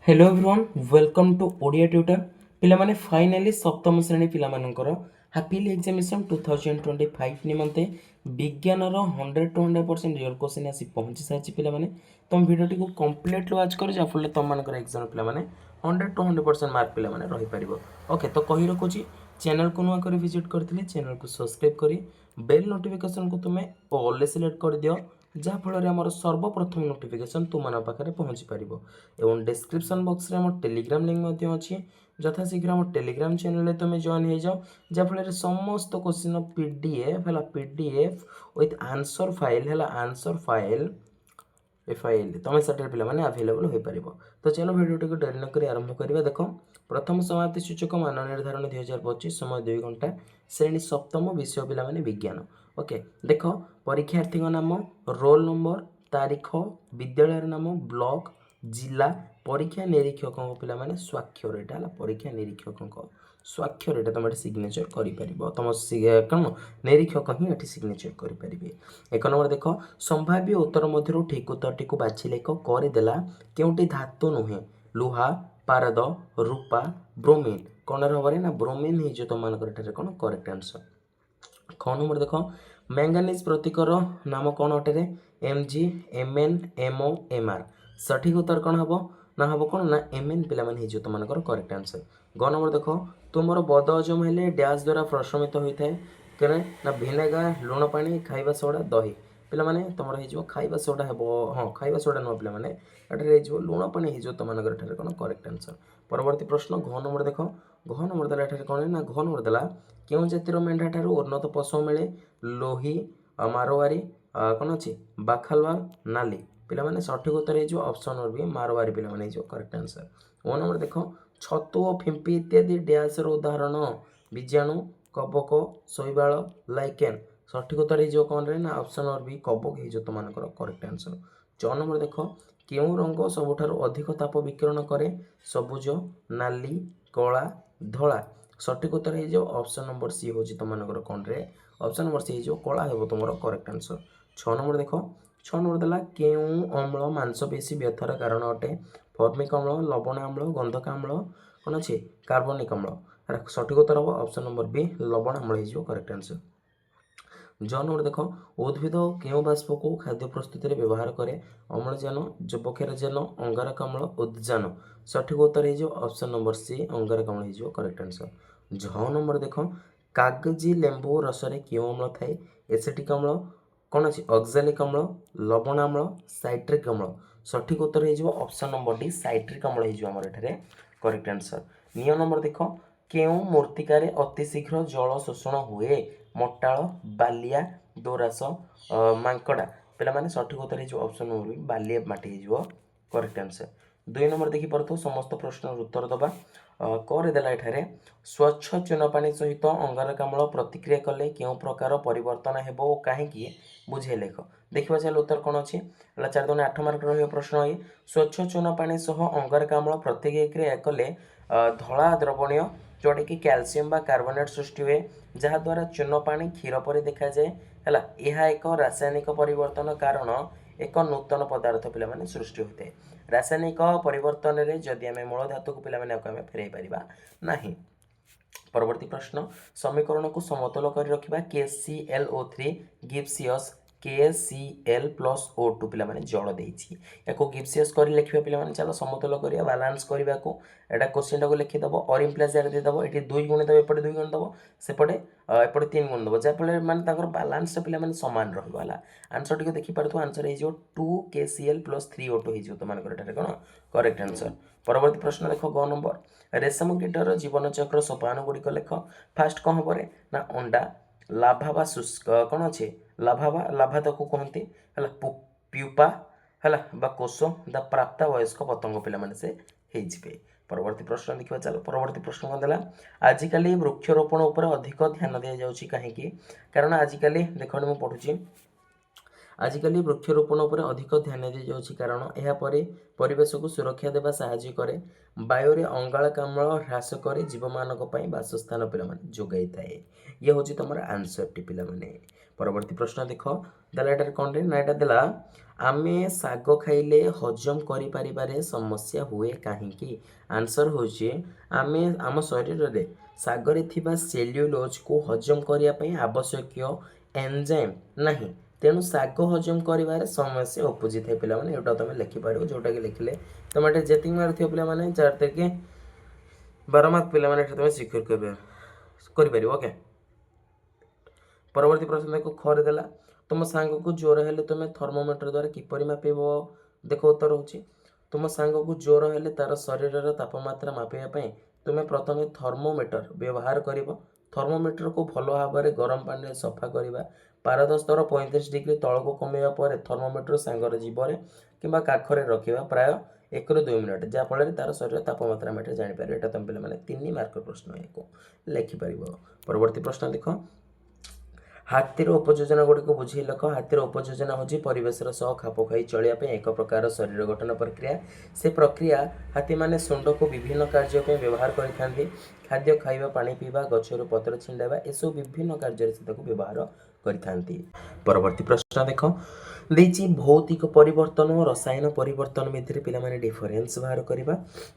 Hello everyone welcome to Odia tutor पिलामाने finally सप्तम श्रेणी पिलामानंकर हापिली एग्जामिनेशन 2025 निमंते विज्ञानर 100 to 100% रियल क्वेश्चन आसी पहुंची सारी पिलामाने तुम भिडियोटी को कंप्लीट वाच कर जाफल तुम मानकर एग्जाम पिलामाने 100 to 100% मार्क पिलामाने रही परिबो। ओके तो कहि रखुची चैनल को नुआ कर विजिट करथिले चैनल को सब्सक्राइब करी बेल नोटिफिकेशन को तुमे ऑल सिलेक्ट कर दियो जहाँफल आम सर्वप्रथम नोटिफिकेशन तुम पाखे पहुँची पार एवं डिस्क्रिप्शन बॉक्स रे आम टेलीग्राम लिंक अच्छी यथाशीघ्र आम टेलीग्राम चैनल तुम जॉइन हो जाओ जहाँफल समस्त क्वेश्चन पीडीएफ है पीडीएफ विथ आंसर फाइल है आंसर फाइल फाइल तुम से पे आभेलेबल हो पार। तो चलो भिडियो को डेरी नक आरंभ करवा देख प्रथम समाप्ति सूचक मान निर्धारण 2025 समय 2 घंटा श्रेणी सप्तम विषय पे विज्ञान। ओके देख परीक्षार्थी नाम रोल नंबर तारीख विद्यालय नाम ब्लॉक जिला परीक्षा निरीक्षक पे स्वाक्षर यहाँ परीक्षा निरीक्षक स्वाक्षर यहाँ तुम सिग्नेचर कर तुम कौन निरीक्षक ही ये सिग्नेचर करेंगे। एक नंबर देख संभाव्य उत्तर मध्य ठीक उत्तरटी को बाछि लेख करदेला केउटी धातु नुहे लुहा पारद रूपा ब्रोमीन कौन हम ना ब्रोमीन ही तुम मानकर कौन करेक्ट आंसर। ख नंबर देख मैंगानीज प्रतीकर नाम कौन अटे M G M N M O M R सठिक उत्तर कौन हम ना हम कौन ना एम एन पे तुम करेक्ट आंसर। ग नंबर देख तुम बद हजम हेले डैश द्वारा प्रशमित होता है कहे ना भिनेगार लुण पानी खाइबा सोडा दही पे तुम हो खाइबा सोडा हे हाँ खाइबा सोडा नुह पे एठार लुण पानी हो तुम कौन करेक्ट आंसर। परवर्ती प्रश्न घ नंबर देख घ नंबर देला एठार कौन ना घ नंबर देला क्यों जातिर मेढा ठार उन्नत पशु मिले लोही मारवारी कौन अच्छी बाखालवाल नाली पे सठिक उत्तर हो ऑप्शन नंबर बी मारवारी पे करेक्ट आंसर। ओ नंबर देख छतु और फिंपी इत्यादि डैश उदाहरण बीजाणु कबक शैवाल लाइकेन सठिक उत्तर हो कौन रे ना ऑप्शन नंबर बी कबक हो तुम करेक्ट आंसर। 6 नंबर देख केउं रंग सबुठारु अधिक ताप विकिरण करे सबुज नाली कला धला सठिक उत्तर हो ऑप्शन नंबर सी हूँ तुम कौन रे ऑप्शन नंबर सी हो कला हो तुम करेक्ट आंसर। 6 नंबर देख 6 नंबर देला केउं अम्ल मांसपेशी व्यथार कारण अटे फर्मिक अम्ल लवण अम्ल गंधक अम्ल कौन अच्छे कार्बनिक अम्ल सठिक उत्तर हम ऑप्शन नंबर बी लवण अम्ल हो करेक्ट आंसर। ज नंबर देख उद्भिद केउं बाष्प को खाद्य प्रस्तुति में व्यवहार करे अम्लजान जबक्षारजान अंगारकाम्ल उद्जान सठिक उत्तर हो ऑप्शन नंबर सी अंगारकाम्ल हो करेक्ट आंसर। झ नंबर देख कागजी लेंबू रसरे क्यों अम्ल थाए एसिटिक अम्ल कौन अच्छी ऑक्जालिक अम्ल लवण अम्ल साइट्रिक अम्ल सठिक उत्तर हो ऑप्शन नंबर डी साइट्रिक अम्ल हो करेक्ट आंसर। निय नंबर देख केउं मूर्तिकार अति शीघ्र जल शोषण हुए मटाल बालिया दोरास मांकड़ा पे सठिक उत्तर हो ऑप्शन नंबर बालिया माटी हो करेक्ट आंसर। 2 नंबर देखिपे समस्त प्रश्न उत्तर दबा करदेला एठारे स्वच्छ चून पानी सहित अंगारकाम्ल प्रतिक्रिया कले क्यों प्रकार परिवर्तन हेबो और काहेकि बुझे लेख देखा चल उत्तर कौन अच्छी 4 दूनी 8 मार्क रही प्रश्न ये स्वच्छ चून पानी सह अंगारकाम्ल प्रतिक्रिया कले धला द्रवणीय जोटा कि कैल्शियम बा कार्बोनेट सृष्टि हुए जहाद्वारा चून पानी क्षीर पर देखा जाए है यह एक रासायनिक परिवर्तन कारण एक नूतन पदार्थ पे सृष्टि होता है। रासायनिक परिवर्तन में जदि आम मूल धातु को पे फेरई पार ना। परवर्ती प्रश्न समीकरण को समतल कर रखा KClO3 gives us KCl plus O2 पे जल देती या गिव्स कर लिखा पे चलो समतल करिया बालांस करने को एटा क्वेश्चन को लिखिदेव और इम्प्लाइज देदेव ये 2 गुण देव एपटे 2 गुण देव सेपटे एपटे 3 गुण देव जहाँफल मानते बालांस पे सामान रहा आंसर टी देखिपु आंसर हो 2 KCl प्लस 3 O2 हो तुम कौन करेक्ट आंसर। परवर्ती प्रश्न देख ग नंबर रेशम कीटर जीवन चक्र सोपान गुड़िक लेख फास्ट कौन हम ना अंडा लाभा बा शुष्क कौन अच्छे लाभा ताको कहते है प्यूपा है कोश द प्राप्त वयस्क पतंग पे से होइजिबे। परवर्ती प्रश्न देखा चलो परवर्ती प्रश्न कौन देला आजिकल वृक्षरोपण उपर अधिक ध्यान दि जाउछि कहीं कारण आजिकल देख मुझे पढ़ुची आजिकल वृक्षरोपण उपर अधिक ध्यान दी जाउछि कारण यह परिवेश को सुरक्षा देवा साहाय्य करे वायु अंगारकाम्ल ह्रास करे जीव मानक पई वासस्थान पिला माने जोगाई थाए। ये होछि तमर आंसर टी पिला माने। परवर्ती प्रश्न देखो देला एटार कोन रे ना एटा देला आमे साग खाइले हजम करि परिबारे समस्या हुए काहेकि। आंसर होछि आमे आम शरीर रे सागरे थिबा सेल्युलोज को हजम करिया पई आवश्यक एंजाइम नाही तेणु साग हजम करिबारे समस्या उपजित है पिला माने। एटा तमे लिखि पारिबो जोटा कि लिखिले तमे जेतिक मार थियो पिला माने 4 থেকে 12 मार्क पिला माने तमे सिक्योर करि पारिबो। ओके परवर्ती प्रश्न देखो खरे देला तुम सांग को ज्वर हेले तुम थर्मोमीटर द्वारा किपरि मापिबो। देखो उत्तर होछि तुम सांग को ज्वर हेले तार शरीर तापमात्रा मापिया पई तुम प्रथमे थर्मोमीटर व्यवहार करिवो। थर्मोमीटर को भल भाव में गरम पानी सफा करवा पारद स्तर 35 डिग्री तल को कमेवा पर थर्मोमीटर सांगर जीवरे किंबा काखरे रखिबा प्राय 1 ରୁ 2 मिनिट जहाँफल तार शरीर तापमात्रा मेटर जापर। यहाँ तुम पे 3 मार्क प्रश्न को लिखिपर। परवर्ती प्रश्न देख हाथीर उपयोजना गुड़िक बुझे लख। हाथीर उपयोजना हूँ परिवेश सह खाप खाई चलिया एक प्रकार शरीर गठन प्रक्रिया। से प्रक्रिया हाथी माने शुंड को विभिन्न कार्य व्यवहार करते खाद्य खाइबा पानी पीवा गचर पत्र छिंडाइबा एसब विभिन्न कार्य से व्यवहार करते। परवर्ती प्रश्न देख देछि भौतिक परिवर्तन और रसायन परिवर्तन मध्य पिला माने डिफरेंस बाहर करबा।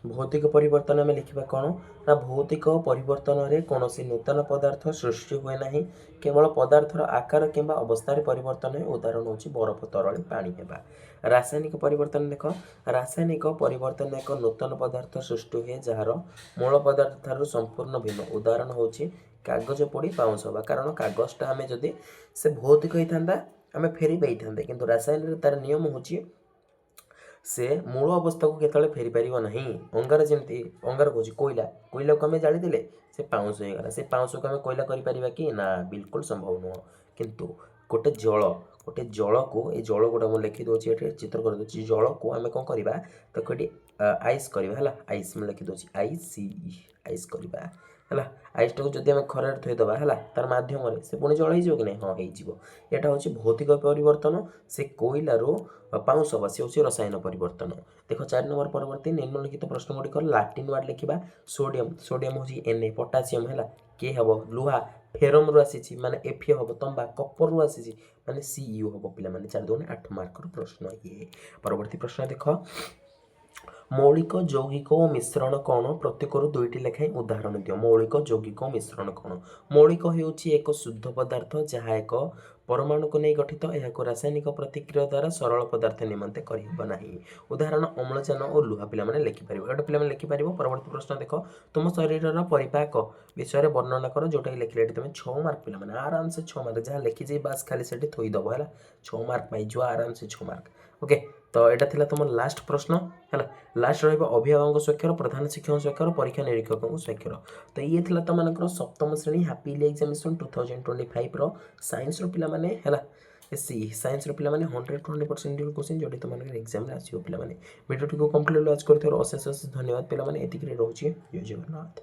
भौतिक परिवर्तन में लिखा कौन ना भौतिक परिवर्तन रे कौनसी नूतन पदार्थ सृष्टि हुए नहीं केवल पदार्थर आकार किंबा अवस्था परिवर्तन है। उदाहरण होछि बरफ तरल पानी हेबा। रासायनिक परिवर्तन देख रासायनिक परिवर्तन एक नूतन पदार्थ सृष्टि हुए जार मूल पदार्थ ठारू संपूर्ण भिन्न। उदाहरण होछि कागज पोड़ी पाउंस हवा कारण कागजटा आमे जदि से भौतिक होता आमे फेरी पाई किंतु रासायनिक तार नियम होछि से मूल अवस्था को केतले फेरी पारिबो नहीं। अंगार जेमती अंगार कहूँ कोयला कोयला को आम जाली देले से पाउंस हो गला से पाउंस को आम कोयला करि परिबा कि ना बिल्कुल संभव नुह। किंतु गोटे जल को ये जल गोटे मुझे लिखि दूसरी ये चित्र कर दूसरी जल को आम कौन करवा तो ये आइस करवा है आइस में लिखि दूसरी आइस करवा है आइसटा को जब आम खरार थोदबा है तार मध्यम से पुणी जल हो कि नहीं हाँ होटा हूँ भौतिक परिवर्तन से कोयलू पाउंस हवा सी हूँ रसायन परिवर्तन। देख 4 नंबर परवर्ती निम्नलिखित प्रश्न गुड़िक लाटिन वार्ड लिखा सोडियम सोडियम हूँ Na पोटासियम है के हम लुहा फेरम रु आसी माने एफ हम तंबा कपर रु आसी माने Cu हम पिला माने 4 2 8 मार्क प्रश्न ये। परवर्ती प्रश्न देख मौलिक यौगिक और मिश्रण कौन प्रत्येक दुईटी लेखाएं उदाहरण दियो। मौलिक यौगिक और मिश्रण कौन मौलिक होउछि एक शुद्ध पदार्थ जहाँ एक परमाणु को नहीं गठित यह रासायनिक प्रतिक्रिया द्वारा सरल पदार्थ निमंते करना नहीं। उदाहरण अम्लजान और लुहा पिला माने लिखिपर एटा पिला माने लिखिपर। परवर्ती प्रश्न देख तुम शरीर परिपाक विषय वर्णना कर जोटा कि लिखले तुम 6 मार्क पिला माने आराम से 6 मार्क जहाँ लिखी बास खाली से थोईदब है 6 मार्क पाई आराम से 6 मार्क। ओके तो यहाँ थिला तुम लास्ट प्रश्न है लास्ट रहा अभिभावक स्वाक्षर प्रधान शिक्षक स्वाक्षर परीक्षा निरीक्षक स्वाक्षर। तो ये थिला तुम मानकर सप्तम श्रेणी हापिली एग्जामिनेशन 2025 रो साइंस रो पिला माने है साइंस रो पिला माने 120% क्वेश्चन जोटी तुम एग्जाम में आसियो पिला माने। वीडियो को कंप्लीट वॉच करथियो अशेष अशेष धन्यवाद पिला माने। एतिक रे रहउची जय जगन्नाथ।